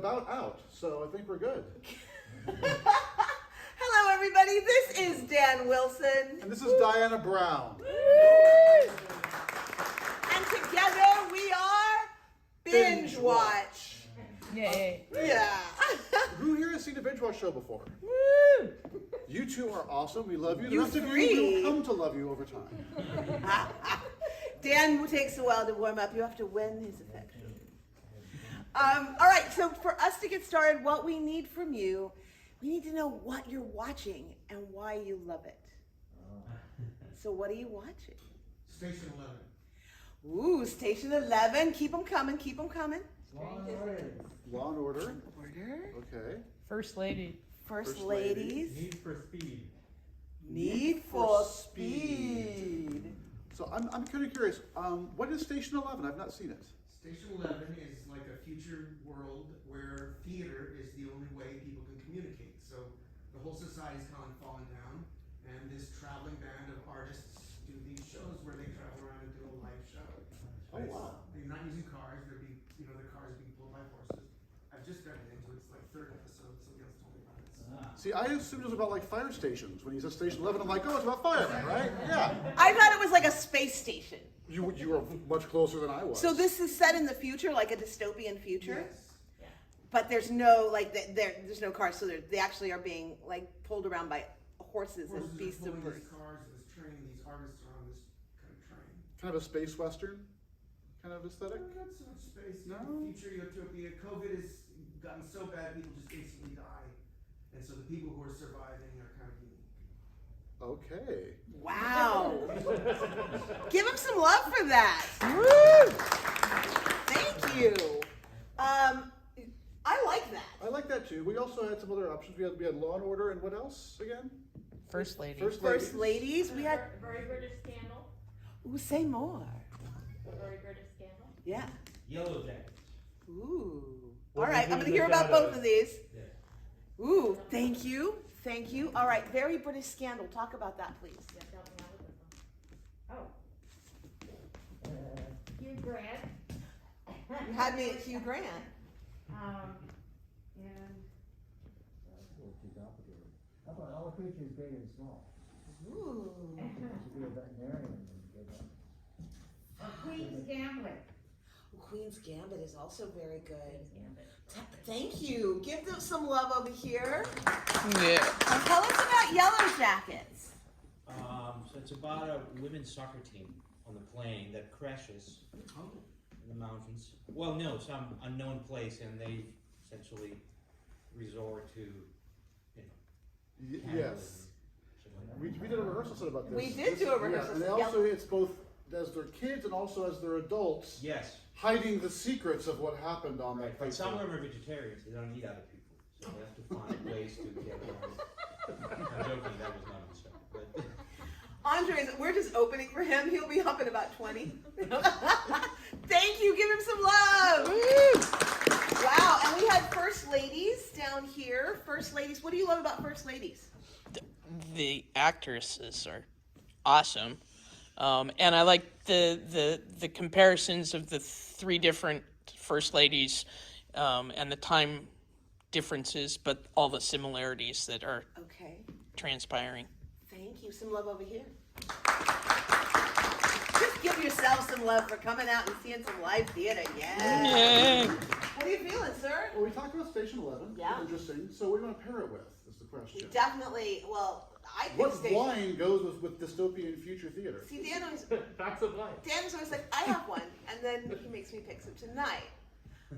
about out, so I think we're good. Hello, everybody. This is Dan Wilson. And this is Diana Brown. And together we are Bingewatch. Yay. Yeah. Who here has seen a Bingewatch show before? Woo! You two are awesome. We love you. The You rest of you three. will come to love you over time. Dan takes a while to warm up. You have to win his affection. All right, so for us to get started, what we need from you, we need to know what you're watching and why you love it. So what are you watching? Station 11. Ooh, Station 11. Keep them coming, keep them coming. Law and Order. Order. Okay. First lady. First ladies. Need for Speed. Need for Speed. So I'm kind of curious. What is Station 11? I've not seen it. Station 11 is like a future world where theater is the only way people can communicate. So the whole society's kind of fallen down, and this traveling band of artists do these shows where they travel around and do a live show. Oh, wow. They're not using cars. They're being, the cars are being pulled by horses. I've just gotten into it. It's like third episode. Somebody else told me about it. See, I assumed it was about like fire stations. When you said Station 11, I'm like, oh, it's about firemen, right? Yeah. I thought it was like a space station. You were much closer than I was. So this is set in the future, like a dystopian future? Yes. But there's no, there's no cars, so they actually are being, like, pulled around by horses and beasts of pulling burden. these cars and this train. These artists are on this kind of train. Kind of a space western kind of aesthetic? Not so much space. No? Future utopia. COVID has gotten so bad, people just instantly die. And so the people who are surviving are kind of unique. Okay. Wow. Give him some love for that. Woo! Thank you. I like that. I like that too. We also had some other options. We had Law and Order and what else again? First lady. First ladies, we had, Very British Scandal. ooh, say more. Very British Scandal. Yeah. Yellowjackets. Ooh. What All right, we I'm do gonna in hear the about both shadows. of these. Yeah. Ooh, thank you. Thank you. All right, Very British Scandal. Talk about that, please. Yeah, help me out with this one. Oh. Hugh Grant. You had me at Hugh Grant. And Too complicated. How about all creatures big and small? Ooh. You should be a veterinarian and get that. Queen's Gambit. Queen's Gambit is also very good. Queen's Gambit. Thank you. Give them some love over here. Yeah. And tell us about Yellowjackets. So it's about a women's soccer team on the plane that crashes in the mountains. Well, no, some unknown place, and they essentially resort to, Yes. We did a rehearsal set about this. We did do a rehearsal Yeah, and set, also it's both as their kids and also as their adults Yes, hiding the secrets of what happened on that but place. some of them are vegetarians. They don't eat other people, so they have to find ways to get around. I'm joking. That was not a mistake. But Andres, we're just opening for him. He'll be up in about 20. Thank you. Give him some love. Wow. And we had First Ladies down here. First Ladies. What do you love about First Ladies? The actresses are awesome. And I like the comparisons of the three different first ladies and the time differences, but all the similarities that are Okay. transpiring. Thank you. Some love over here. Just give yourself some love for coming out and seeing some live theater. Yeah. Yay. What are you feeling, sir? Well, we talked about Station 11. Yeah. Interesting. So what do you want to pair it with is the question. Definitely. Well, I think What Station. wine goes with dystopian future theater? See, Dan always, Facts of life. Dan is always like, I have one, and then he makes me pick some tonight.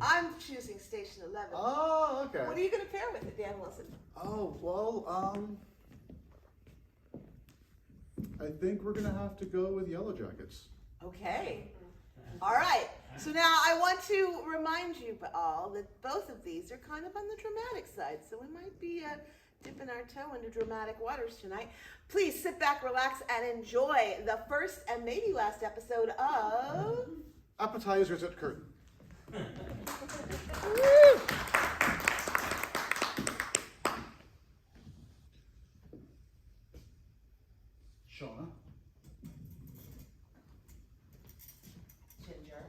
I'm choosing Station 11. Oh, okay. What are you going to pair with it, Dan Wilson? Oh, well, I think we're gonna have to go with Yellowjackets. Okay. All right. So now I want to remind you all that both of these are kind of on the dramatic side, so we might be dipping our toe into dramatic waters tonight. Please sit back, relax, and enjoy the first and maybe last episode of Appetizers at Curtain. Shauna. Ginger.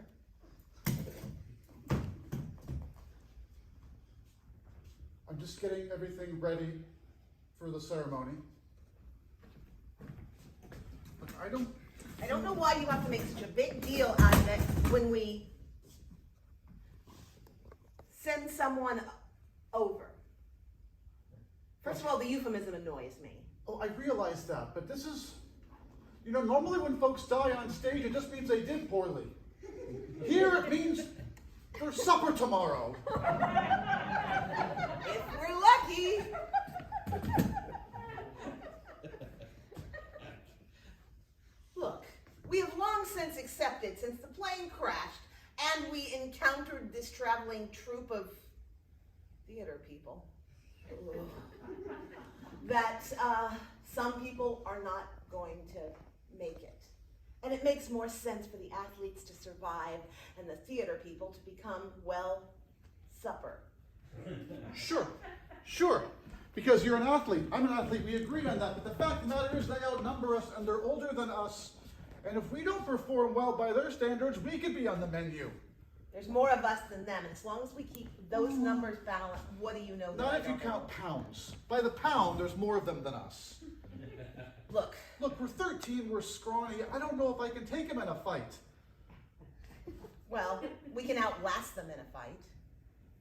I'm just getting everything ready for the ceremony. Look, I don't know why you have to make such a big deal out of it when we send someone over. First of all, the euphemism annoys me. Oh, I realize that, but this is, normally when folks die on stage, it just means they did poorly. Here it means there's supper tomorrow. If we're lucky. Look, we have long since accepted, since the plane crashed and we encountered this traveling troupe of theater people, that some people are not going to make it. And it makes more sense for the athletes to survive and the theater people to become, well, supper. Sure. Because you're an athlete, I'm an athlete, we agree on that. But the fact of the matter is they outnumber us and they're older than us. And if we don't perform well by their standards, we could be on the menu. There's more of us than them, and as long as we keep those numbers balanced, what do you know? Not if you count pounds. By the pound, there's more of them than us. Look, Look, we're 13, we're scrawny. I don't know if I can take him in a fight. well, we can outlast them in a fight.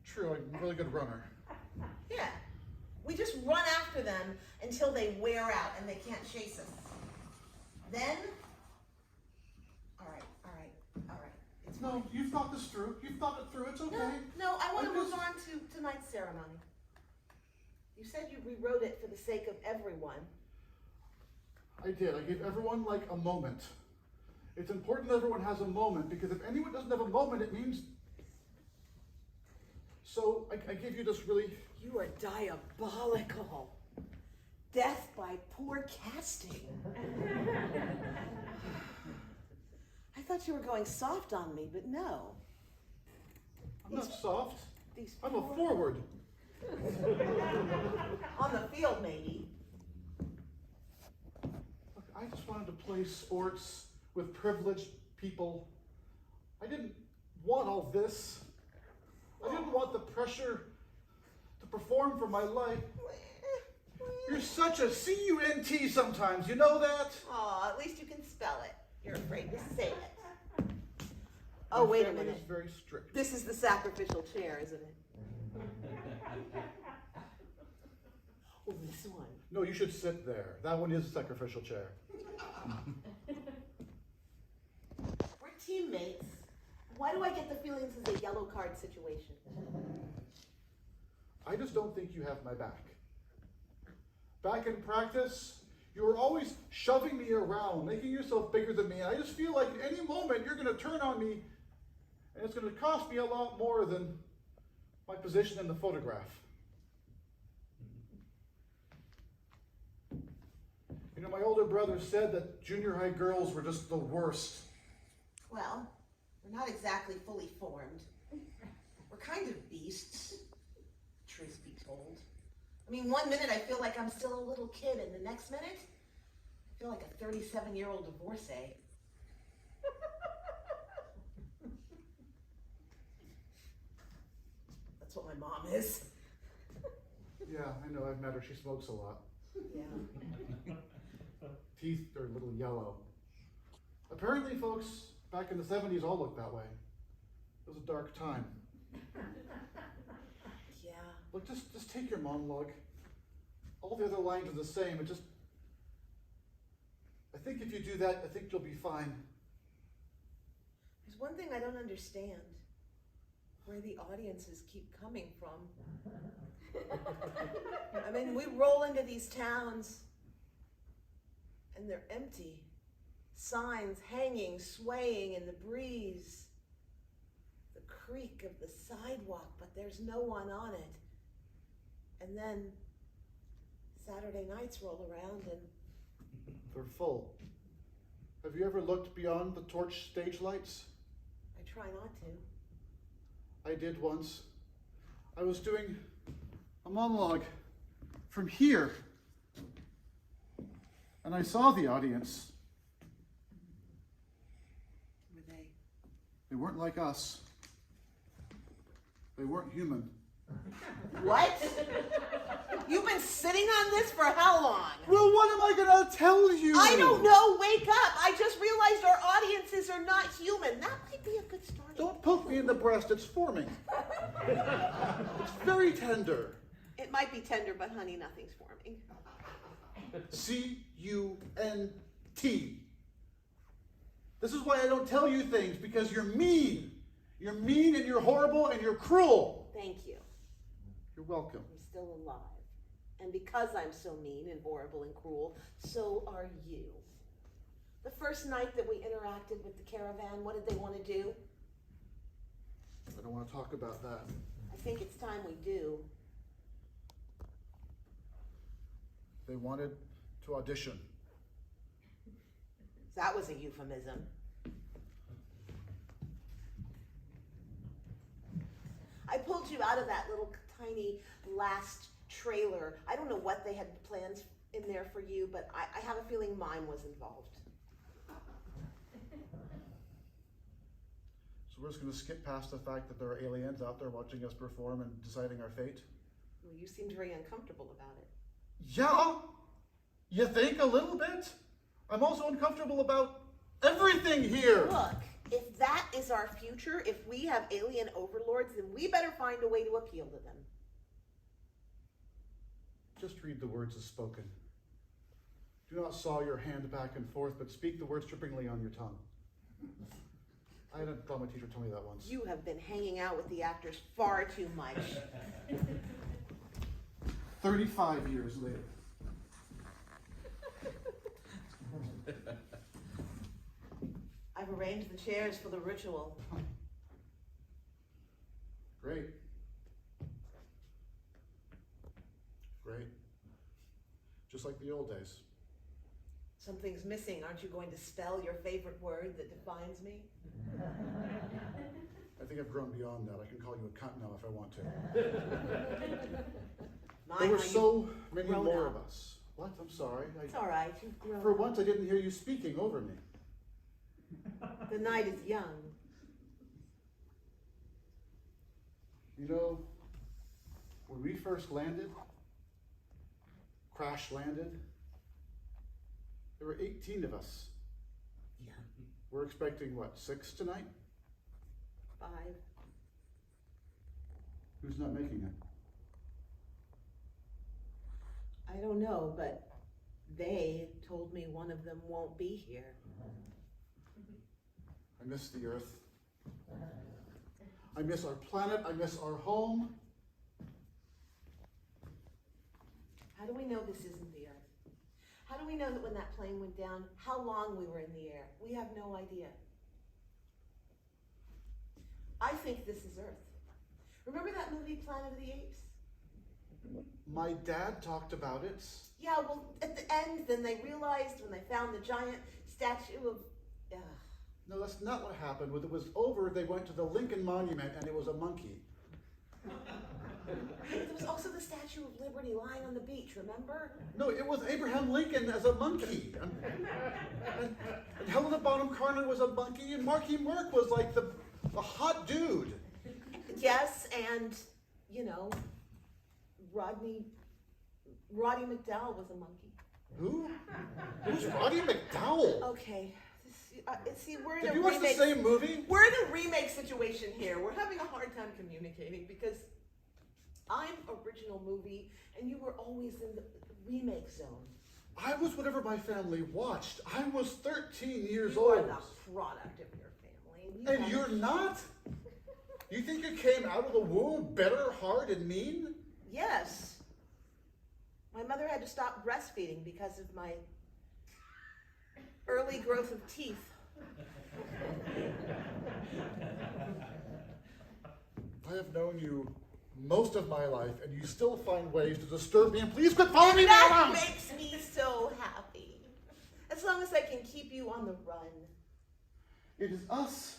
True, I'm a really good runner. Yeah, we just run after them until they wear out and they can't chase us. Then, all right. It's No, fine. you've thought this through. You've thought it through. It's okay. No, I want to I move just- on to tonight's ceremony. You said you rewrote it for the sake of everyone. I did. I gave everyone like a moment. It's important that everyone has a moment because if anyone doesn't have a moment, it means. So I gave you this really. You are diabolical. Death by poor casting. I thought you were going soft on me, but no. I'm not soft. These I'm a poor- forward. On the field, maybe. Look, I just wanted to play sports with privileged people. I didn't want all this. I didn't want the pressure to perform for my life. You're such a C-U-N-T sometimes, you know that? Oh, at least you can spell it. You're afraid to say it. Oh, wait a My family minute. is very strict. This is the sacrificial chair, isn't it? Oh, this one. No, you should sit there. That one is a sacrificial chair. We're teammates. Why do I get the feeling this is a yellow card situation? I just don't think you have my back. Back in practice, you were always shoving me around, making yourself bigger than me, and I just feel like at any moment you're going to turn on me, and it's going to cost me a lot more than my position in the photograph. You know, my older brother said that junior high girls were just the worst. Well, we're not exactly fully formed. We're kind of beasts, truth be told. I mean, one minute I feel like I'm still a little kid, and the next minute, I feel like a 37-year-old divorcee. That's what my mom is. Yeah, I know, I've met her. She smokes a lot. Yeah. Teeth are a little yellow. Apparently, folks back in the 70s all looked that way. It was a dark time. Yeah. Look, just take your monologue. All the other lines are the same. I think if you do that, I think you'll be fine. There's one thing I don't understand. Where the audiences keep coming from. I mean, we roll into these towns and they're empty. Signs hanging, swaying in the breeze. The creak of the sidewalk, but there's no one on it. And then Saturday nights roll around and They're full. Have you ever looked beyond the torch stage lights? I try not to. I did once. I was doing a monologue from here, and I saw the audience. Were they? They weren't like us. They weren't human. What? You've been sitting on this for how long? Well, what am I gonna tell you? I don't know. Wake up. I just realized our audiences are not human. That might be a good starting Don't poke me in the breast, it's forming. It's very tender. It might be tender, but honey, nothing's forming. C-U-N-T. This is why I don't tell you things, because you're mean. You're mean and you're horrible and you're cruel. Thank you. You're welcome. I'm still alive. And because I'm so mean and horrible and cruel, so are you. The first night that we interacted with the caravan, what did they want to do? I don't want to talk about that. I think it's time we do. They wanted to audition. That was a euphemism. I pulled you out of that little tiny last trailer. I don't know what they had plans in there for you, but I have a feeling mine was involved. So we're just going to skip past the fact that there are aliens out there watching us perform and deciding our fate? Well, you seemed very uncomfortable about it. Yeah? You think a little bit? I'm also uncomfortable about everything here. Look, if that is our future, if we have alien overlords, then we better find a way to appeal to them. Just read the words as spoken. Do not saw your hand back and forth, but speak the words trippingly on your tongue. I had a drama teacher tell me that once. You have been hanging out with the actors far too much. 35 years later. I've arranged the chairs for the ritual. Great. Great. Just like the old days. Something's missing. Aren't you going to spell your favorite word that defines me? I think I've grown beyond that. I can call you a cunt now if I want to. My, There were how you so many grown more up. of us. What? I'm sorry. It's all right. You've grown. For once, I didn't hear you speaking over me. The night is young. You know, when we first landed, crash landed, there were 18 of us. Yeah. We're expecting, what, 6 tonight? 5. Who's not making it? I don't know, but they told me one of them won't be here. I miss the Earth. I miss our planet. I miss our home. How do we know this isn't the Earth? How do we know that when that plane went down, how long we were in the air? We have no idea. I think this is Earth. Remember that movie, Planet of the Apes? My dad talked about it. Yeah, well, at the end, then they realized when they found the giant statue of... No, that's not what happened. When it was over, they went to the Lincoln Monument, and it was a monkey. There was also the Statue of Liberty lying on the beach, remember? No, it was Abraham Lincoln as a monkey. And Helena Bonham Carter was a monkey, and Marky Mark was like the hot dude. Yes, and, you know, Roddy McDowell was a monkey. Who? Who's Roddy McDowell? Okay. See, we're in Did a you watch the remake. same movie? We're in a remake situation here. We're having a hard time communicating because I'm original movie and you were always in the remake zone. I was whatever my family watched. I was 13 years You old. are the product of your family. And you're not? You think you came out of the womb bitter, hard, and mean? Yes. My mother had to stop breastfeeding because of my early growth of teeth. I have known you most of my life, and you still find ways to disturb me, and please quit following me That around! makes me so happy. As long as I can keep you on the run. It is us,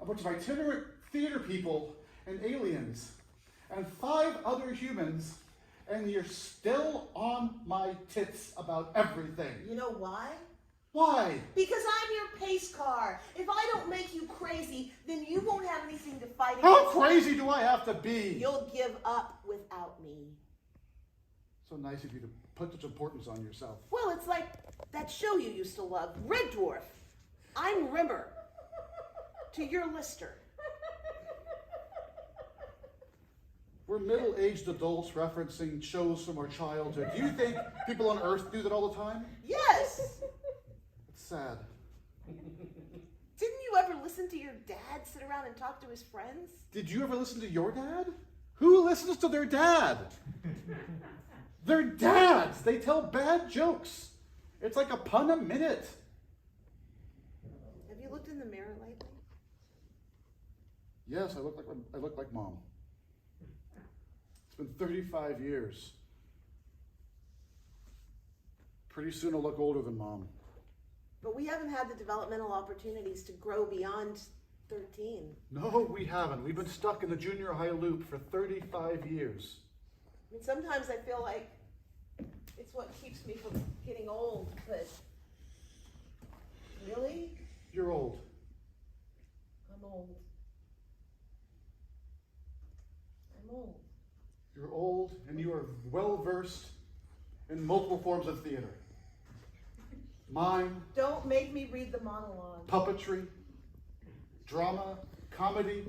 a bunch of itinerant theater people and aliens, and 5 other humans, and you're still on my tits about everything. You know why? Why? Because I'm your pace car. If I don't make you crazy, then you won't have anything to fight against. How crazy do I have to be? You'll give up without me. So nice of you to put such importance on yourself. Well, it's like that show you used to love, Red Dwarf. I'm Rimmer. To your Lister. We're middle-aged adults referencing shows from our childhood. Do you think people on Earth do that all the time? Yes. It's sad. Didn't you ever listen to your dad sit around and talk to his friends? Did you ever listen to your dad? Who listens to their dad? Their dads! They tell bad jokes. It's like a pun a minute. Have you looked in the mirror lately? Yes, I look like Mom. It's been 35 years. Pretty soon I'll look older than Mom. But we haven't had the developmental opportunities to grow beyond 13. No, we haven't. We've been stuck in the junior high loop for 35 years. I mean, sometimes I feel like it's what keeps me from getting old, but really? You're old. I'm old. I'm old. You're old, and you are well-versed in multiple forms of theater. Mime, Don't make me read the monologue. puppetry, drama, comedy.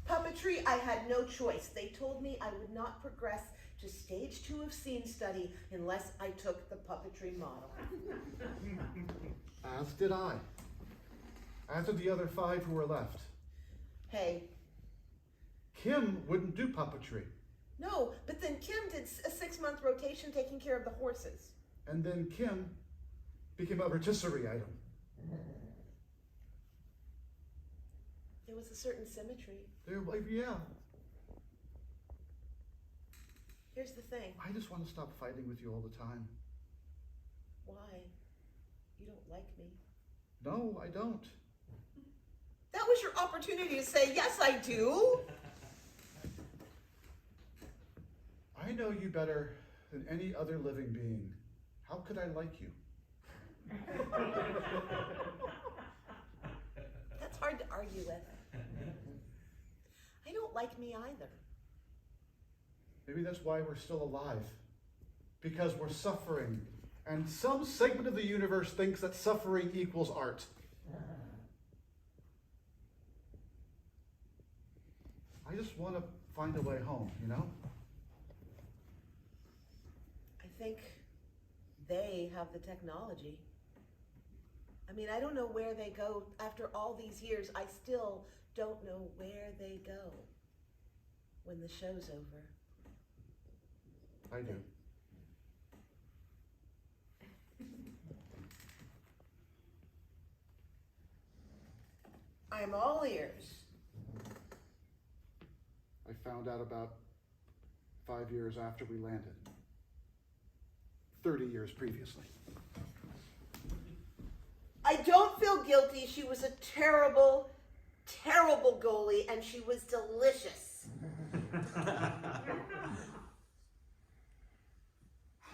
Puppetry, I had no choice. They told me I would not progress to stage 2 of scene study unless I took the puppetry model. As did I. As did the other 5 who were left. Hey, Kim wouldn't do puppetry. no, but then Kim did a 6-month rotation taking care of the horses. And then Kim became a rotisserie item. There was a certain symmetry. Yeah. Here's the thing. I just want to stop fighting with you all the time. Why? You don't like me. No, I don't. That was your opportunity to say, yes, I do. I know you better than any other living being. How could I like you? That's hard to argue with. I don't like me either. Maybe that's why we're still alive. Because we're suffering. And some segment of the universe thinks that suffering equals art. I just want to find a way home, you know? I think they have the technology. I mean, I don't know where they go after all these years. I still don't know where they go when the show's over. I do. I'm all ears. I found out about 5 years after we landed. 30 years previously. I don't feel guilty. She was a terrible, terrible goalie, and she was delicious. How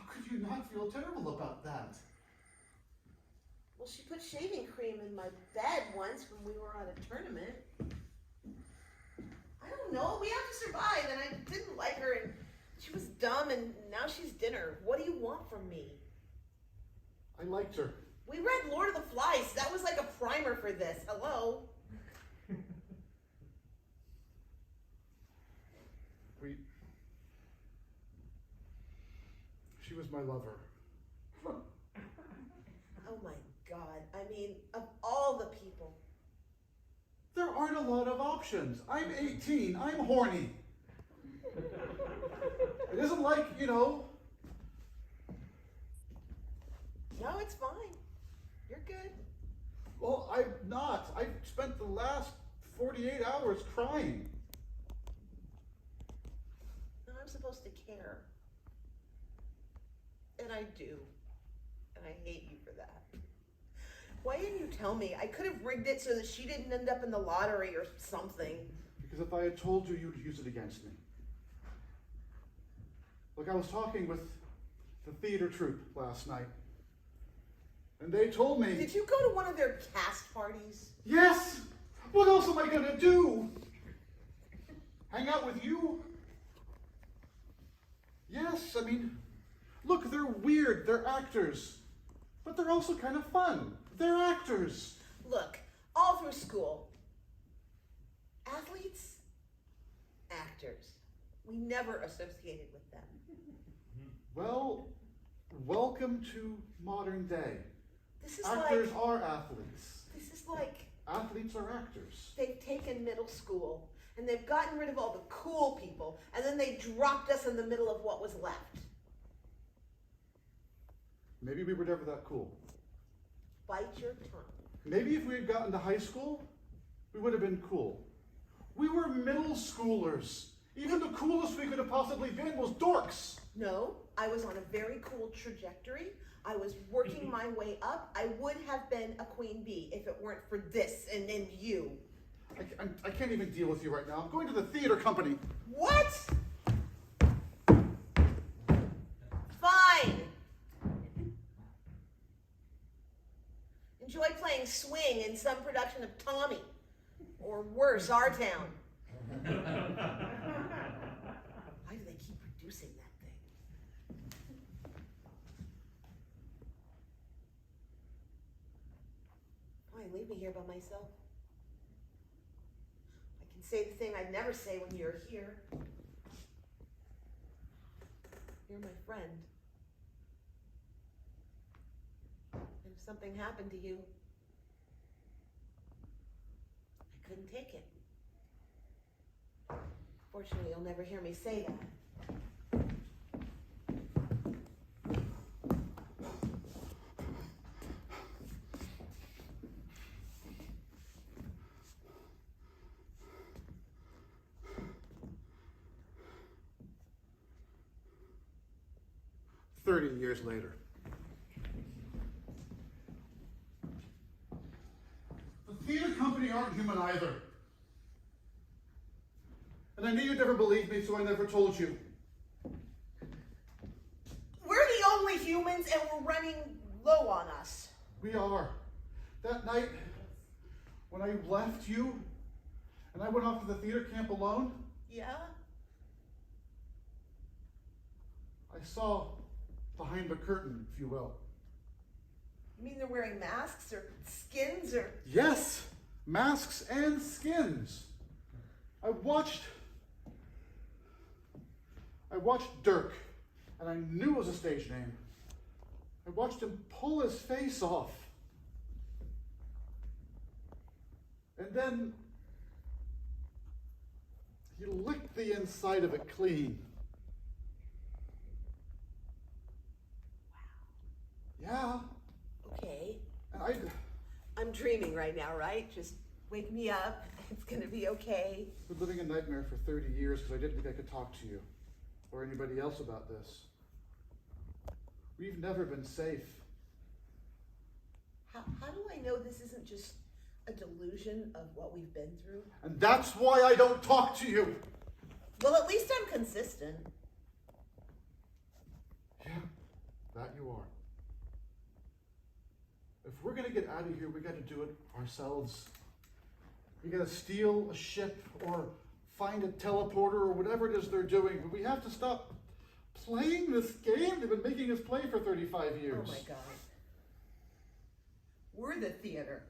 could you not feel terrible about that? Well, she put shaving cream in my bed once when we were at a tournament. I don't know. We have to survive, and I didn't like her, and she was dumb, and now she's dinner. What do you want from me? I liked her. We read Lord of the Flies. That was like a primer for this. Hello? She was my lover. Oh my God. I mean, of all the people. There aren't a lot of options. I'm 18. I'm horny. It isn't like, you know. No, it's fine. You're good. Well, I'm not. I've spent the last 48 hours crying. No, I'm supposed to care. And I do. And I hate you for that. Why didn't you tell me? I could have rigged it so that she didn't end up in the lottery or something. Because if I had told you, you'd use it against me. Look, I was talking with the theater troupe last night. And they told me, Did you go to one of their cast parties? yes, what else am I gonna do? Hang out with you? Yes, I mean, look, they're weird, they're actors. But they're also kind of fun. They're actors. Look, all through school, athletes, actors. We never associated with them. Well, welcome to modern day. This is Actors like, are athletes. this is like Athletes are actors. they've taken middle school and they've gotten rid of all the cool people and then they dropped us in the middle of what was left. Maybe we were never that cool. Bite your tongue. Maybe if we had gotten to high school, we would have been cool. We were middle schoolers. Even the coolest we could have possibly been was dorks. No, I was on a very cool trajectory. I was working my way up. I would have been a queen bee if it weren't for this and you. I can't even deal with you right now. I'm going to the theater company. What? Fine. Enjoy playing swing in some production of Tommy. Or worse, Our Town. Why do they keep producing that thing? Fine, leave me here by myself. I can say the thing I'd never say when you're here. You're my friend. And if something happened to you, I couldn't take it. Fortunately, you'll never hear me say that. 30 years later. The theater company aren't human either. And I knew you'd never believe me, so I never told you. We're the only humans and we're running low on us. We are. That night, when I left you, and I went off to the theater camp alone, Yeah? I saw behind the curtain, if you will. You mean they're wearing masks or skins or... Yes, masks and skins. I watched Dirk, and I knew it was a stage name. I watched him pull his face off. And then he licked the inside of it clean. Yeah. Okay. And I'm dreaming right now, right? Just wake me up. It's gonna be okay. I've been living a nightmare for 30 years because I didn't think I could talk to you or anybody else about this. We've never been safe. How do I know this isn't just a delusion of what we've been through? And that's why I don't talk to you. Well, at least I'm consistent. Yeah, that you are. If we're gonna get out of here, we gotta do it ourselves. We gotta steal a ship or find a teleporter or whatever it is they're doing. But we have to stop playing this game they've been making us play for 35 years. Oh my God. We're the theater.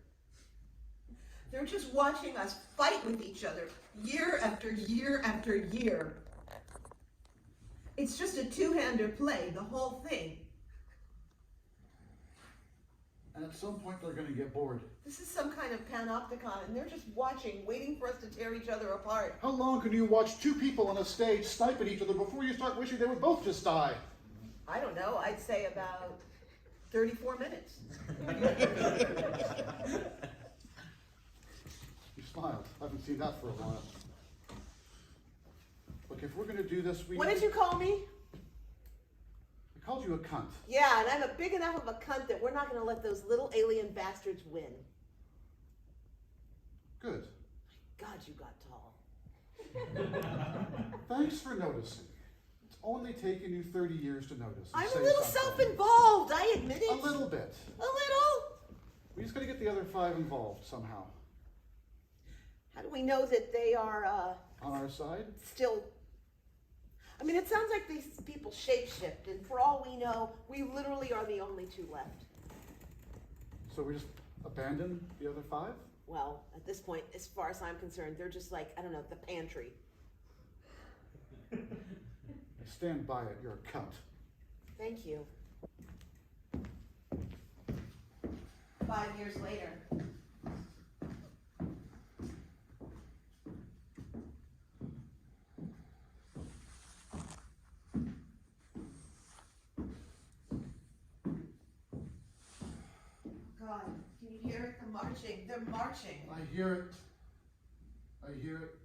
They're just watching us fight with each other year after year after year. It's just a two-hander play, the whole thing. And at some point they're gonna get bored. This is some kind of panopticon, and they're just watching, waiting for us to tear each other apart. How long can you watch two people on a stage snipe at each other before you start wishing they would both just die? I don't know, I'd say about 34 minutes. You smiled. I haven't seen that for a while. Look, if we're gonna do this, What did you call me? I called you a cunt. Yeah, and I'm a big enough of a cunt that we're not gonna let those little alien bastards win. Good. God, you got tall. Thanks for noticing. It's only taken you 30 years to notice. and I'm say a little something. self-involved, I admit it. A little bit. A little. We just gotta get the other 5 involved somehow. How do we know that they are On our side? still? I mean, it sounds like these people shapeshift, and for all we know, we literally are the only 2 left. So we just abandon the other 5? Well, at this point, as far as I'm concerned, they're just like, I don't know, the pantry. I stand by it, you're a cunt. Thank you. 5 years later. God, can you hear it? The marching. They're marching. I hear it. I hear it.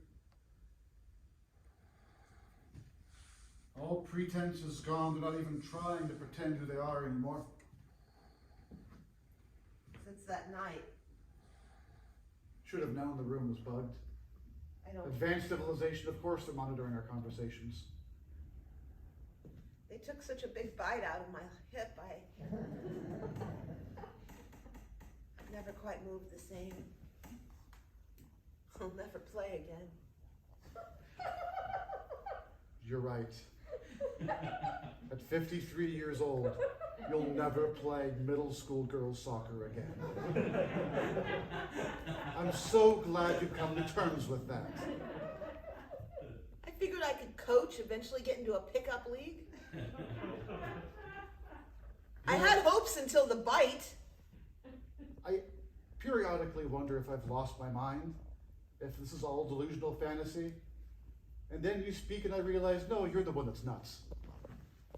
All pretense is gone. They're not even trying to pretend who they are anymore. Since that night, Should have known the room was bugged. I don't. Advanced civilization, of course, they're monitoring our conversations. They took such a big bite out of my hip. I've never quite moved the same. I'll never play again. You're right. At 53 years old, you'll never play middle school girls soccer again. I'm so glad you've come to terms with that. I figured I could coach, eventually get into a pickup league. I had hopes until the bite. I periodically wonder if I've lost my mind, if this is all delusional fantasy. And then you speak and I realize, no, you're the one that's nuts.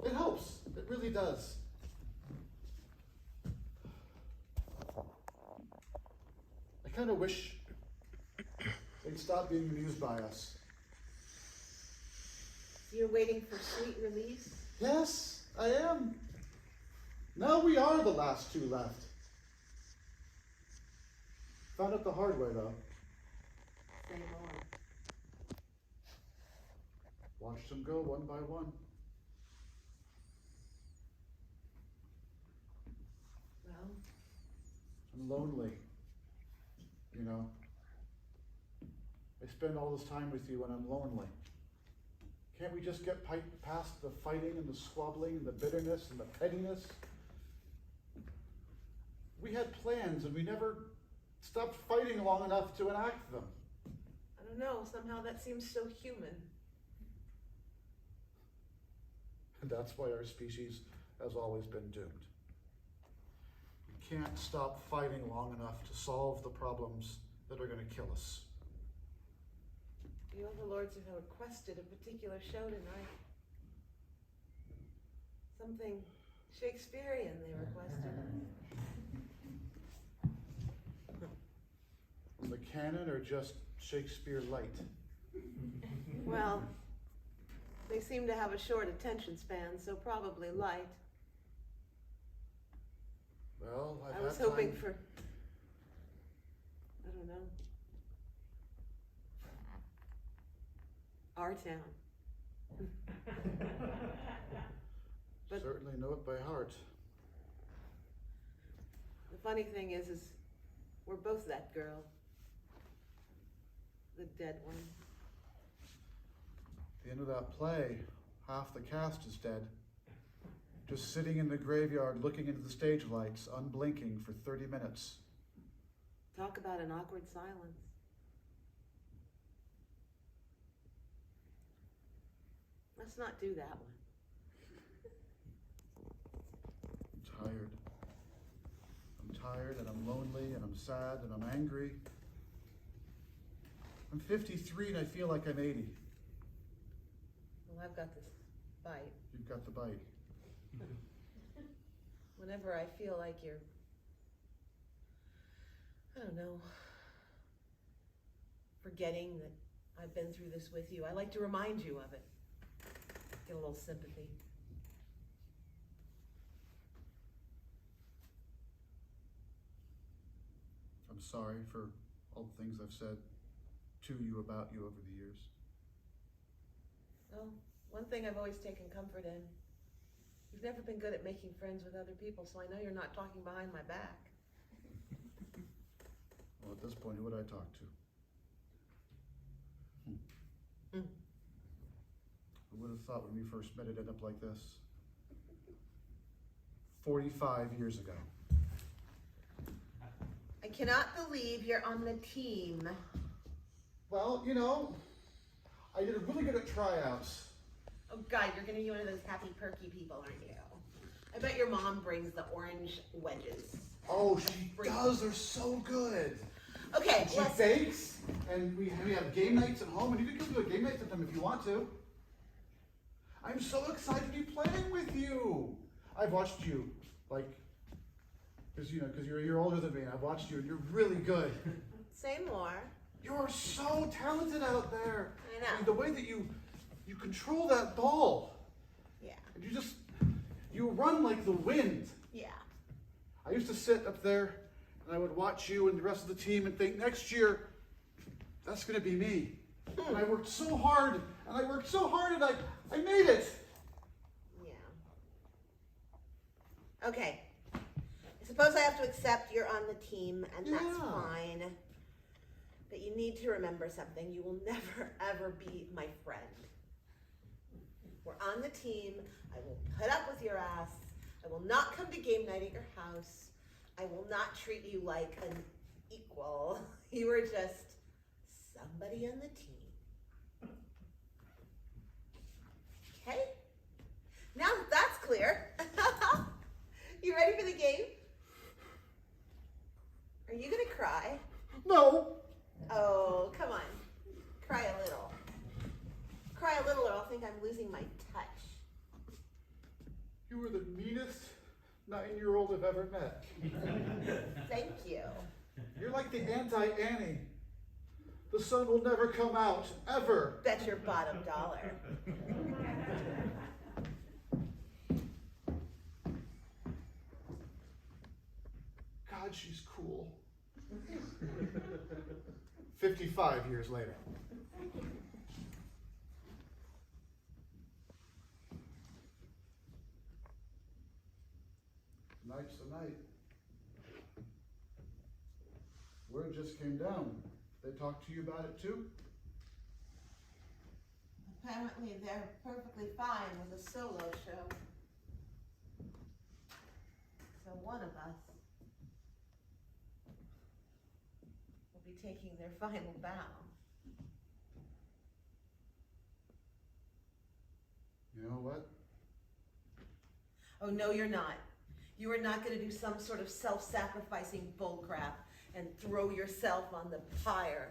It helps. It really does. I kind of wish they'd stop being amused by us. You're waiting for sweet release? Yes, I am. Now we are the last 2 left. Found it the hard way, though. Say more. Watched them go one by one. Well, I'm lonely, you know. I spend all this time with you and I'm lonely. Can't we just get past the fighting and the squabbling and the bitterness and the pettiness? We had plans and we never stopped fighting long enough to enact them. I don't know, somehow that seems so human. And that's why our species has always been doomed. We can't stop fighting long enough to solve the problems that are going to kill us. The overlords have requested a particular show tonight. Something Shakespearean they requested. The canon or just Shakespeare light? Well, they seem to have a short attention span, so probably light. Well, I was hoping for, I don't know, our town. But certainly know it by heart. the funny thing is we're both that girl. The dead one. At the end of that play, half the cast is dead. Just sitting in the graveyard looking into the stage lights, unblinking for 30 minutes. Talk about an awkward silence. Let's not do that one. I'm tired. I'm tired and I'm lonely and I'm sad and I'm angry. I'm 53 and I feel like I'm 80. Well, I've got this bite. You've got the bite. Whenever I feel like you're, I don't know, forgetting that I've been through this with you, I like to remind you of it. Get a little sympathy. I'm sorry for all the things I've said to you about you over the years. Well, one thing I've always taken comfort in, you've never been good at making friends with other people, so I know you're not talking behind my back. Well, at this point, who would I talk to? Who would have thought when we first met it'd end up like this? 45 years ago. I cannot believe you're on the team. Well, you know, I did really good at tryouts. Oh God, you're gonna be one of those happy perky people, aren't you? I bet your mom brings the orange wedges. Oh, she does. They're so good. Okay, She let's. bakes, and we have game nights at home, and you can come to a game night sometime if you want to. I'm so excited to be playing with you. I've watched you, like, because you're a year older than me, and I've watched you, and you're really good. Say more. You're so talented out there. I know. I mean, the way that you control that ball, Yeah. and you run like the wind. Yeah. I used to sit up there and I would watch you and the rest of the team and think, next year, that's going to be me. And I worked so hard, and I made it. Yeah. Okay. I suppose I have to accept you're on the team, and that's Yeah. fine. But you need to remember something. You will never, ever be my friend. We're on the team. I will put up with your ass. I will not come to game night at your house. I will not treat you like an equal. You are just somebody on the team. Okay? Now that that's clear, you ready for the game? Are you gonna cry? No. Oh, come on. Cry a little. Cry a little or I'll think I'm losing my touch. You were the meanest 9-year-old I've ever met. Thank you. You're like the anti-Annie. The sun will never come out, ever. Bet your bottom dollar. God, she's cool. 55 years later. Night's the night. Word just came down. They talked to you about it too? Apparently they're perfectly fine with a solo show. So one of us will be taking their final bow. You know what? Oh, no, you're not. You are not going to do some sort of self-sacrificing bullcrap and throw yourself on the pyre.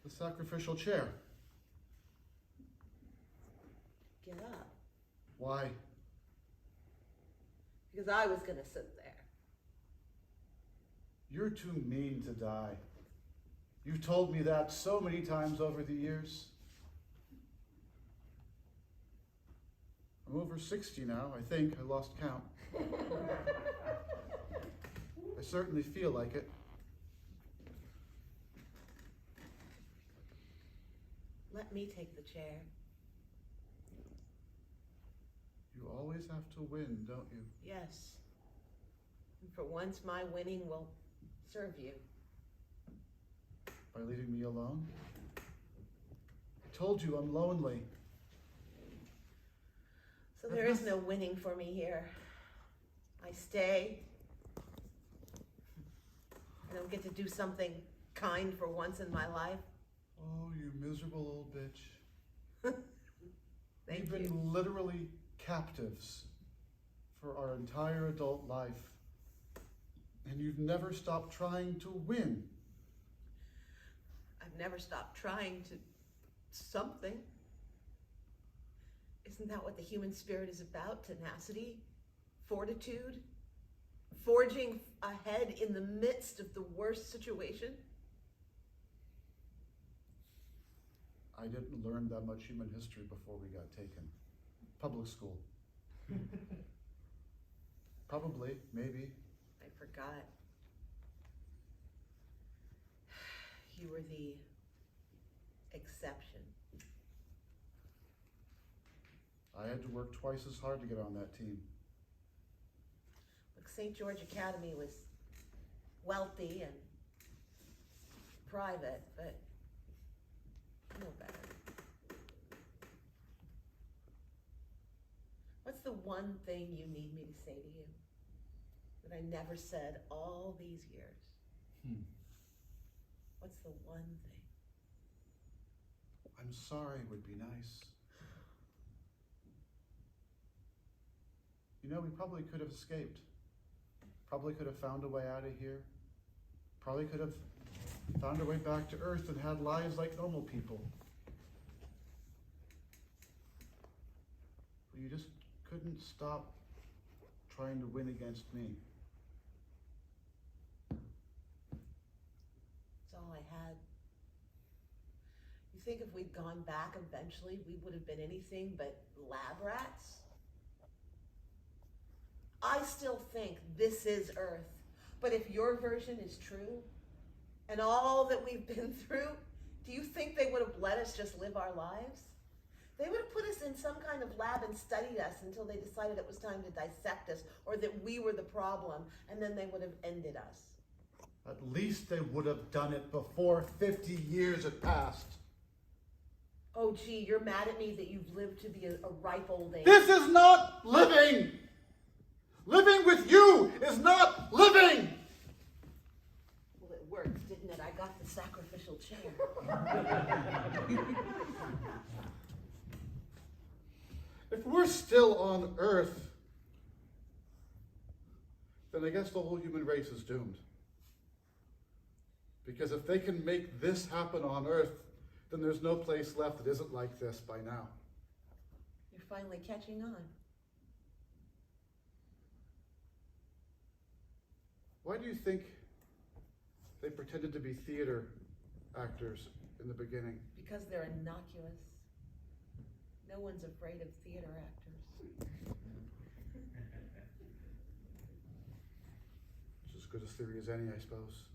The sacrificial chair. Get up. Why? Because I was going to sit there. You're too mean to die. You've told me that so many times over the years. I'm over 60 now, I think. I lost count. I certainly feel like it. Let me take the chair. You always have to win, don't you? Yes. And for once, my winning will serve you. By leaving me alone? I told you I'm lonely. So there is no winning for me here. I stay. I don't get to do something kind for once in my life. Oh, you miserable old bitch. Thank We've been you. literally captives for our entire adult life. And you've never stopped trying to win. I've never stopped trying to something. Isn't that what the human spirit is about? Tenacity, fortitude, forging ahead in the midst of the worst situation? I didn't learn that much human history before we got taken. Public school. Probably, maybe. I forgot. You were the exception. I had to work twice as hard to get on that team. Look, St. George Academy was wealthy and private, but I know better. What's the one thing you need me to say to you that I never said all these years? What's the one thing? I'm sorry would be nice. You know, we probably could have escaped. Probably could have found a way out of here. Probably could have found a way back to Earth and had lives like normal people. But you just couldn't stop trying to win against me. It's all I had. You think if we'd gone back eventually, we would have been anything but lab rats? I still think this is Earth. But if your version is true, and all that we've been through, do you think they would have let us just live our lives? They would have put us in some kind of lab and studied us until they decided it was time to dissect us, or that we were the problem, and then they would have ended us. At least they would have done it before 50 years had passed. Oh gee, you're mad at me that you've lived to be a ripe old age. This is not living! Living with you is not living! Well, it worked, didn't it? I got the sacrificial chair. If we're still on Earth, then I guess the whole human race is doomed. Because if they can make this happen on Earth, then there's no place left that isn't like this by now. You're finally catching on. Why do you think they pretended to be theater actors in the beginning? Because they're innocuous. No one's afraid of theater actors. It's as good a theory as any, I suppose.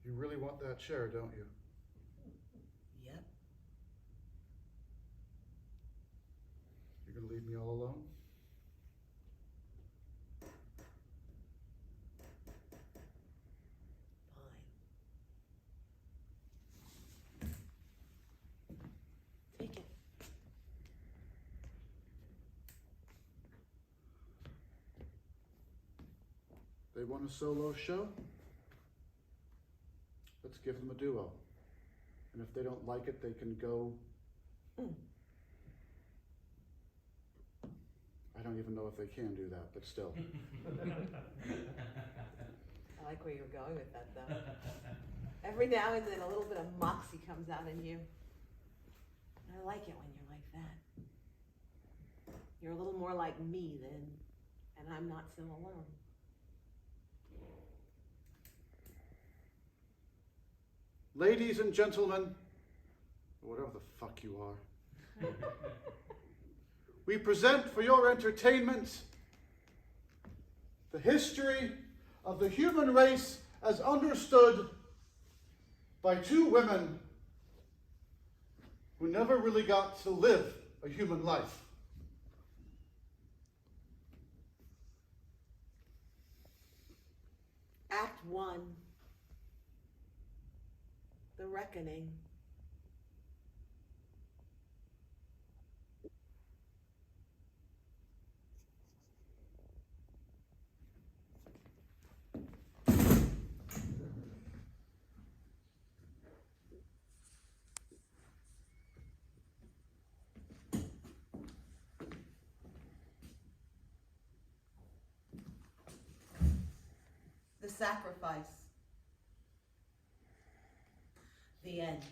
You really want that chair, don't you? Yep. You're gonna leave me all alone? Fine. Take it. They want a solo show? Let's give them a duo. And if they don't like it, they can go. I don't even know if they can do that, but still. I like where you're going with that, though. Every now and then a little bit of moxie comes out in you. I like it when you're like that. You're a little more like me then, and I'm not so alone. Ladies and gentlemen, or whatever the fuck you are, we present for your entertainment the history of the human race as understood by two women who never really got to live a human life. Act 1. The Reckoning. The Sacrifice. The end.